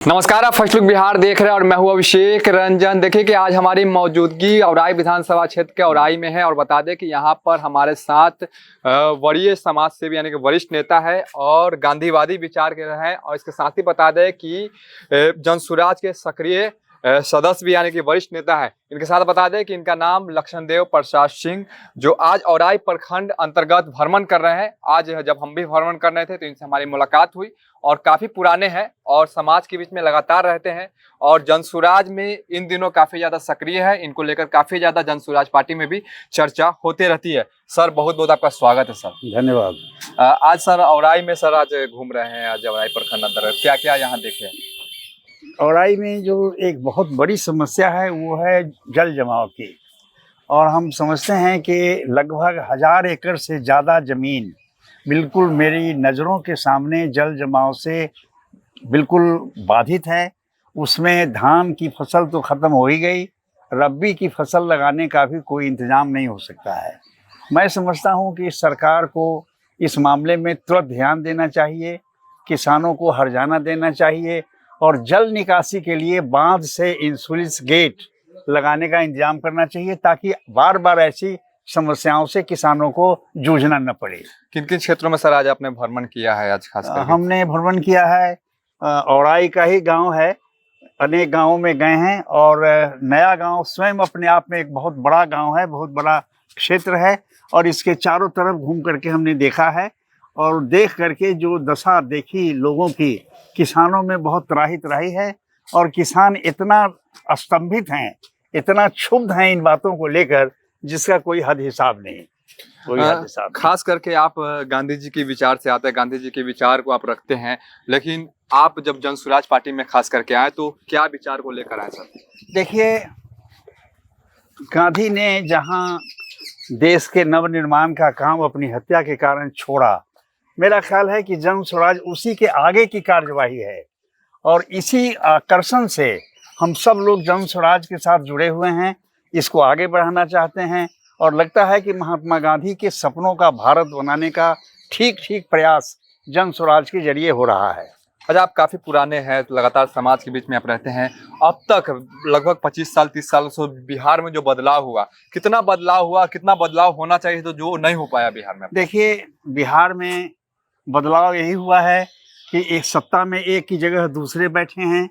नमस्कार, आप first look Bihar देख रहे हैं और मैं हूं अभिषेक रंजन। देखिए कि आज हमारी मौजूदगी औराई विधानसभा क्षेत्र के औराई में है और बता दें कि यहां पर हमारे साथ वरीय समाज सेवी यानी कि वरिष्ठ नेता है और गांधीवादी विचार के हैं। और इसके साथ ही बता दें कि जनसुराज के सक्रिय सदस्य भी यानी कि वरिष्ठ नेता है। इनके साथ बता दें कि इनका नाम लक्ष्मणदेव प्रसाद सिंह, जो आज औराई प्रखंड अंतर्गत भ्रमण कर रहे हैं। आज जब हम भी भ्रमण कर रहे थे तो इनसे हमारी मुलाकात हुई और काफी पुराने हैं और समाज के बीच में लगातार रहते हैं और जनसुराज में इन दिनों काफी ज्यादा सक्रिय है। इनको लेकर काफी ज्यादा जनसुराज पार्टी में भी चर्चा होते रहती है। सर, बहुत बहुत आपका स्वागत है सर। धन्यवाद। आज सर औराई में सर आज घूम रहे हैं, आज औराई प्रखंड अंतर्गत क्या क्या यहाँ देखे? औराई में जो एक बहुत बड़ी समस्या है वो है जल जमाव की। और हम समझते हैं कि लगभग 1000 एकड़ से ज़्यादा ज़मीन बिल्कुल मेरी नज़रों के सामने जल जमाव से बिल्कुल बाधित है। उसमें धान की फसल तो ख़त्म हो ही गई, रब्बी की फसल लगाने का भी कोई इंतज़ाम नहीं हो सकता है। मैं समझता हूँ कि सरकार को इस मामले में तुरंत ध्यान देना चाहिए, किसानों को हर्जाना देना चाहिए और जल निकासी के लिए बांध से इंसुलिस गेट लगाने का इंतजाम करना चाहिए ताकि बार बार ऐसी समस्याओं से किसानों को जूझना न पड़े। किन किन क्षेत्रों में सर आज आपने भ्रमण किया है? आज खास करके हमने भ्रमण किया है, औराई का ही गांव है, अनेक गांवों में गए हैं और नया गांव स्वयं अपने आप में एक बहुत बड़ा गांव है, बहुत बड़ा क्षेत्र है और इसके चारों तरफ घूम करके हमने देखा है। और देख करके जो दशा देखी लोगों की, किसानों में बहुत त्राही है और किसान इतना स्तंभित हैं, इतना क्षुब्ध हैं इन बातों को लेकर जिसका कोई हद हिसाब नहीं, कोई हद हिसाब नहीं। खास करके आप गांधी जी के विचार से आते हैं, गांधी जी के विचार को आप रखते हैं, लेकिन आप जब जनसुराज पार्टी में खास करके आए तो क्या विचार को लेकर आए सर? देखिए, गांधी ने जहां देश के नवनिर्माण का काम अपनी हत्या के कारण छोड़ा, मेरा ख्याल है कि जन स्वराज उसी के आगे की कार्यवाही है और इसी आकर्षण से हम सब लोग जन स्वराज के साथ जुड़े हुए हैं, इसको आगे बढ़ाना चाहते हैं और लगता है कि महात्मा गांधी के सपनों का भारत बनाने का ठीक प्रयास जन स्वराज के जरिए हो रहा है। अच्छा, आप काफी पुराने हैं, लगातार समाज के बीच में आप रहते हैं। अब तक लगभग 25 साल 30 साल से बिहार में जो बदलाव हुआ, कितना बदलाव हुआ, कितना बदलाव होना चाहिए तो जो नहीं हो पाया बिहार में? देखिए, बिहार में बदलाव यही हुआ है कि एक सत्ता में एक की जगह दूसरे बैठे हैं,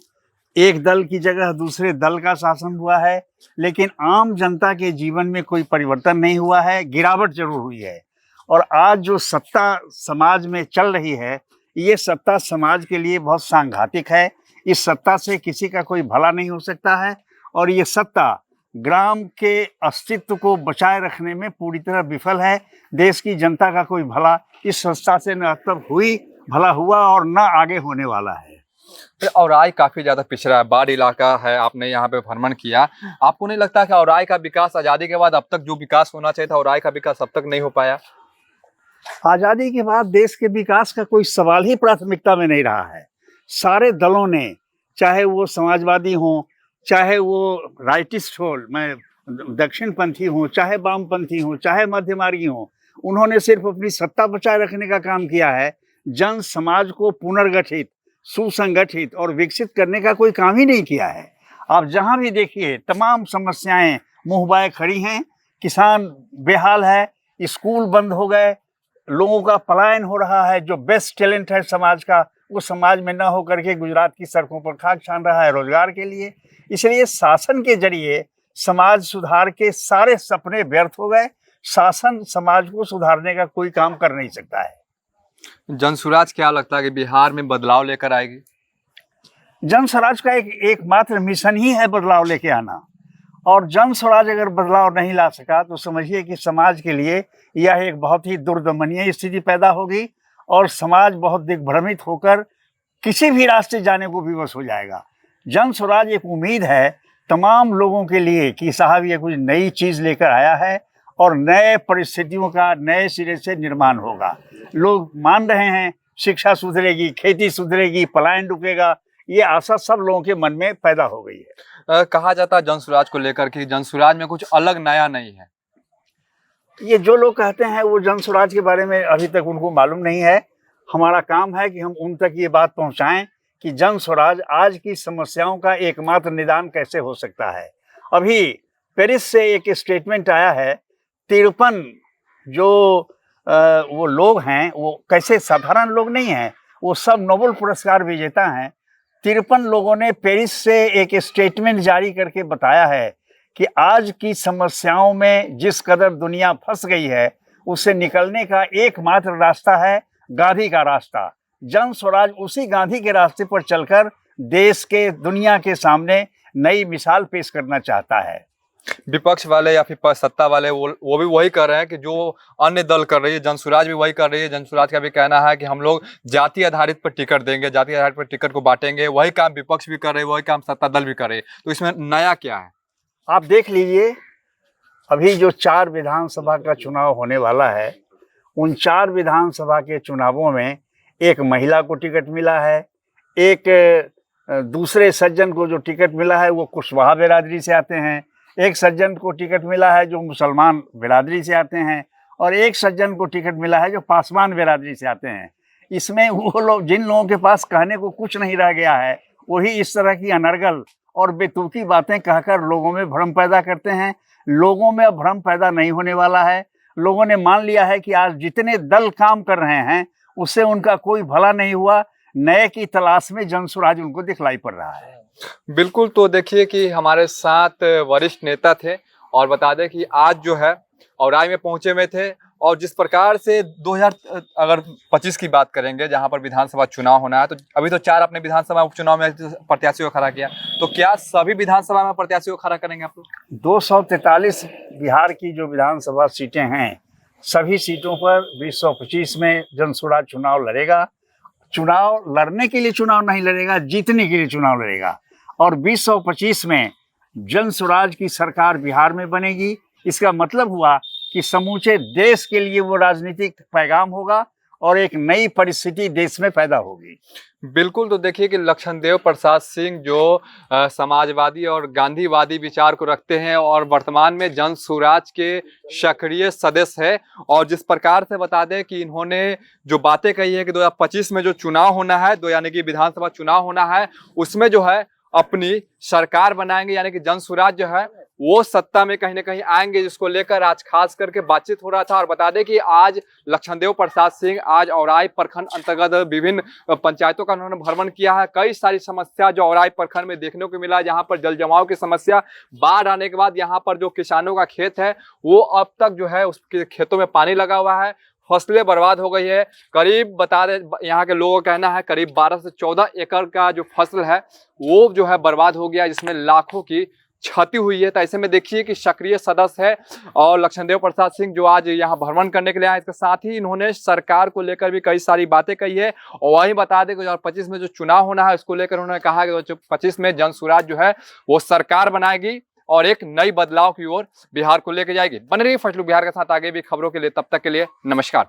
एक दल की जगह दूसरे दल का शासन हुआ है, लेकिन आम जनता के जीवन में कोई परिवर्तन नहीं हुआ है, गिरावट जरूर हुई है। और आज जो सत्ता समाज में चल रही है, ये सत्ता समाज के लिए बहुत सांघातिक है। इस सत्ता से किसी का कोई भला नहीं हो सकता है और ये सत्ता ग्राम के अस्तित्व को बचाए रखने में पूरी तरह विफल है। देश की जनता का कोई भला इस संस्था से न अब तक भला हुआ और न आगे होने वाला है। औराई काफी ज्यादा पिछड़ा है, बाढ़ इलाका है, आपने यहाँ पे भ्रमण किया। आपको नहीं लगता कि औराई का विकास आजादी के बाद अब तक जो विकास होना चाहिए था, औराई का विकास अब तक नहीं हो पाया? आजादी के बाद देश के विकास का कोई सवाल ही प्राथमिकता में नहीं रहा है। सारे दलों ने, चाहे वो समाजवादी हों, चाहे वो राइटिस्ट हो, मैं दक्षिणपंथी हूँ, चाहे वामपंथी हूँ, चाहे मध्यमार्गी हों, उन्होंने सिर्फ अपनी सत्ता बचाए रखने का काम किया है। जन समाज को पुनर्गठित, सुसंगठित और विकसित करने का कोई काम ही नहीं किया है। आप जहाँ भी देखिए तमाम समस्याएं मुँह बाए खड़ी हैं, किसान बेहाल है, स्कूल बंद हो गए, लोगों का पलायन हो रहा है। जो बेस्ट टैलेंट है समाज का, वो समाज में न हो करके गुजरात की सड़कों पर खाक छान रहा है रोजगार के लिए। इसलिए शासन के जरिए समाज सुधार के सारे सपने व्यर्थ हो गए। शासन समाज को सुधारने का कोई काम कर नहीं सकता है। जनसुराज क्या लगता है कि बिहार में बदलाव लेकर आएगी? जन स्वराज का एकमात्र मिशन ही है बदलाव लेके आना, और जन स्वराज अगर बदलाव नहीं ला सका तो समझिए कि समाज के लिए यह एक बहुत ही दुर्दमनीय स्थिति पैदा होगी और समाज बहुत दिग्भ्रमित होकर किसी भी रास्ते जाने को विवश हो जाएगा। जन स्वराज एक उम्मीद है तमाम लोगों के लिए कि साहब ये कुछ नई चीज़ लेकर आया है और नए परिस्थितियों का नए सिरे से निर्माण होगा। लोग मान रहे हैं शिक्षा सुधरेगी, खेती सुधरेगी, पलायन रुकेगा, ये आशा सब लोगों के मन में पैदा हो गई है। कहा जाता है जनसुराज को लेकर कि जनसुराज में कुछ अलग नया नहीं है। ये जो लोग कहते हैं वो जन स्वराज के बारे में अभी तक उनको मालूम नहीं है। हमारा काम है कि हम उन तक ये बात पहुंचाएं कि जन स्वराज आज की समस्याओं का एकमात्र निदान कैसे हो सकता है। अभी पेरिस से एक स्टेटमेंट आया है, 53 जो वो लोग हैं, वो कैसे साधारण लोग नहीं हैं, वो सब नोबेल पुरस्कार विजेता हैं। 53 लोगों ने पेरिस से एक स्टेटमेंट जारी करके बताया है कि आज की समस्याओं में जिस कदर दुनिया फंस गई है, उससे निकलने का एकमात्र रास्ता है गांधी का रास्ता। जन स्वराज उसी गांधी के रास्ते पर चलकर देश के, दुनिया के सामने नई मिसाल पेश करना चाहता है। विपक्ष वाले या फिर सत्ता वाले वो भी वही कर रहे हैं कि जो अन्य दल कर रही है, जन स्वराज भी वही कर रही है। जन स्वराज का भी कहना है कि हम लोग जाति आधारित पर टिकट देंगे, जाति आधारित पर टिकट को बांटेंगे। वही काम विपक्ष भी कर रहे हैं, वही काम सत्ता दल भी कर रहे हैं। तो इसमें नया क्या है? आप देख लीजिए, अभी जो 4 विधानसभा का चुनाव होने वाला है, उन 4 विधानसभा के चुनावों में एक महिला को टिकट मिला है, एक दूसरे सज्जन को जो टिकट मिला है वो कुशवाहा बिरादरी से आते हैं, एक सज्जन को टिकट मिला है जो मुसलमान बिरादरी से आते हैं, और एक सज्जन को टिकट मिला है जो पासवान बिरादरी से आते हैं। इसमें वो लोग, जिन लोगों के पास कहने को कुछ नहीं रह गया है, वही इस तरह की अनर्गल और बेतुकी बातें कहकर लोगों में भ्रम पैदा करते हैं। लोगों में अब भ्रम पैदा नहीं होने वाला है। लोगों ने मान लिया है कि आज जितने दल काम कर रहे हैं उससे उनका कोई भला नहीं हुआ। नए की तलाश में जन स्वराज उनको दिखलाई पड़ रहा है। बिल्कुल। तो देखिए कि हमारे साथ वरिष्ठ नेता थे, और बता दें कि आज जो है औराई में पहुंचे हुए थे, और जिस प्रकार से 2025 की बात करेंगे, जहां पर विधानसभा चुनाव होना है, तो अभी तो 4 अपने विधानसभा उपचुनाव में प्रत्याशियों को खड़ा किया, तो क्या सभी विधानसभा में प्रत्याशियों को खड़ा करेंगे आप लोग? 243 बिहार की जो विधानसभा सीटें हैं, सभी सीटों पर 2025 में जन स्वराज चुनाव लड़ेगा। चुनाव लड़ने के लिए चुनाव नहीं लड़ेगा, जीतने के लिए चुनाव लड़ेगा। और 2025 में जन स्वराज की सरकार बिहार में बनेगी। इसका मतलब हुआ कि समूचे देश के लिए वो राजनीतिक पैगाम होगा और एक नई परिस्थिति देश में पैदा होगी। बिल्कुल। तो देखिए कि लक्ष्मणदेव प्रसाद सिंह जो समाजवादी और गांधीवादी विचार को रखते हैं, और वर्तमान में जन स्वराज के सक्रिय सदस्य है, और जिस प्रकार से बता दें कि इन्होंने जो बातें कही है कि 2025 में जो चुनाव होना है, यानी कि विधानसभा चुनाव होना है, उसमें जो है अपनी सरकार बनाएंगे, यानी कि जन स्वराज जो है वो सत्ता में कहीं ना कहीं आएंगे, जिसको लेकर आज खास करके बातचीत हो रहा था। और बता दें कि आज लक्ष्मणदेव प्रसाद सिंह आज औराई प्रखंड अंतर्गत विभिन्न पंचायतों का उन्होंने भ्रमण किया है। कई सारी समस्या जो औराई प्रखंड में देखने को मिला, जहां पर जल जमाव की समस्या, बाढ़ आने के बाद यहाँ पर जो किसानों का खेत है वो अब तक जो है उसके खेतों में पानी लगा हुआ है, फसलें बर्बाद हो गई है। करीब बता दें, यहाँ के लोगों का कहना है करीब 12 से 14 एकड़ का जो फसल है वो जो है बर्बाद हो गया, जिसमें लाखों की क्षति हुई है। तो ऐसे में देखिए कि सक्रिय सदस्य है और लक्ष्मणदेव प्रसाद सिंह जो आज यहाँ भ्रमण करने के लिए आए, इसके साथ ही इन्होंने सरकार को लेकर भी कई सारी बातें कही है। और वही बता दें कि 2025 में जो चुनाव होना है उसको लेकर उन्होंने कहा कि 2025 में जन स्वराज जो है वो सरकार बनाएगी और एक नई बदलाव की ओर बिहार को लेकर जाएगी। बने रहिए फर्स्ट लुक बिहार के साथ आगे भी खबरों के लिए। तब तक के लिए नमस्कार।